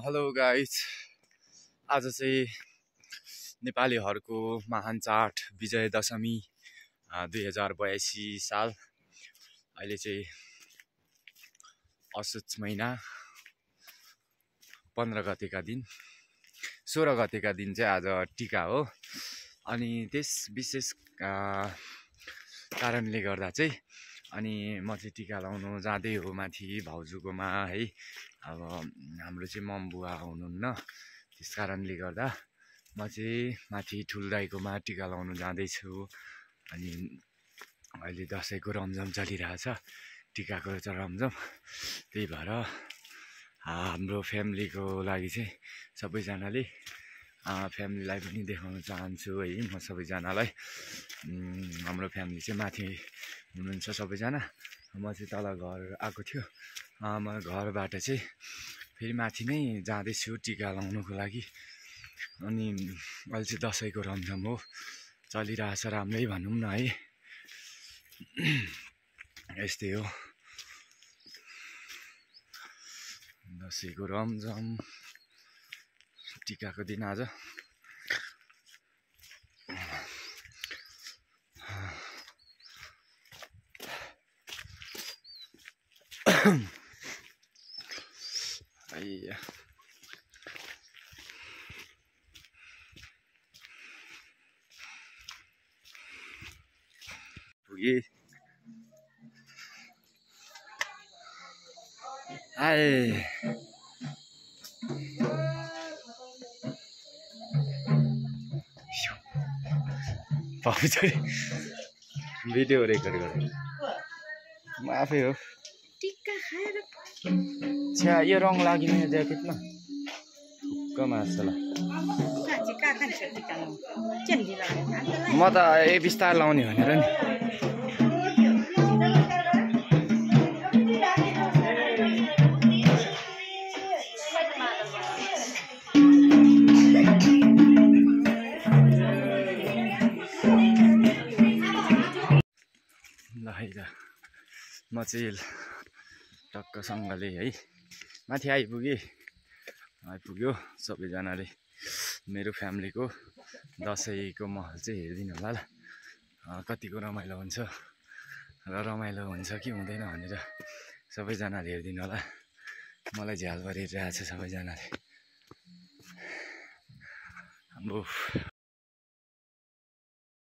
Hello guys, आज चाहिँ नेपालीहरूको महान चाड विजय दशमी 2082 साल। अहिले चाहिँ असोज महिना 15 गतेका दिन 16 गतेका दिन चाहिँ आज टिका हो। अनि त्यस विशेष कारणले गर्दा चाहिँ अनि म चाहिँ टिका लाउनु जाँदै हो माथि भाउजूकोमा है। अब हाम्रो चाहिँ ममबुवा हुनुहुन्न, त्यस कारणले गर्दा म चाहिँ माथि ठुल दाइकोमा टिका लाउनु जाँदैछु। अनि अहिले दसैँको रमझम चलिरहेछ, टिकाको रमझम। त्यही भएर हाम्रो फ्यामिलीको लागि चाहिँ सबैजनाले फ्यामिलीलाई पनि देखाउन चाहन्छु है। म सबैजनालाई हाम्रो फ्यामिली चाहिँ माथि हुनुहुन्छ सबैजना, म चाहिँ तल घर आएको थियो। म घरबाट चाहिँ फेरि माथि नै जाँदैछु टिका लाउनुको लागि। अनि अहिले चाहिँ दसैँको रमझम हो, चलिरहेछ राम्रै भनौँ न है। यस्तै हो दसैँको रमझम, टिकाको दिन आज। पुगे भिडियो रेकर्ड गरेँ म आफै हो। टिक्का खाएर छ्या यो रङ लाग्यो मेरो ज्याकेटमा, ढुक्क मार्छ। म त बिस्तार लाउने भनेर नि। म चाहिँ टक्कसँगले है माथि आइपुग्यो। सबैजनाले मेरो फ्यामिलीको दसैँको महल चाहिँ हेरिदिनु होला ल, कतिको रमाइलो हुन्छ र रमाइलो हुन्छ कि हुँदैन भनेर सबैजनाले हेरिदिनु होला। मलाई झ्याल परिरहेछ सबैजनाले। हाम्रो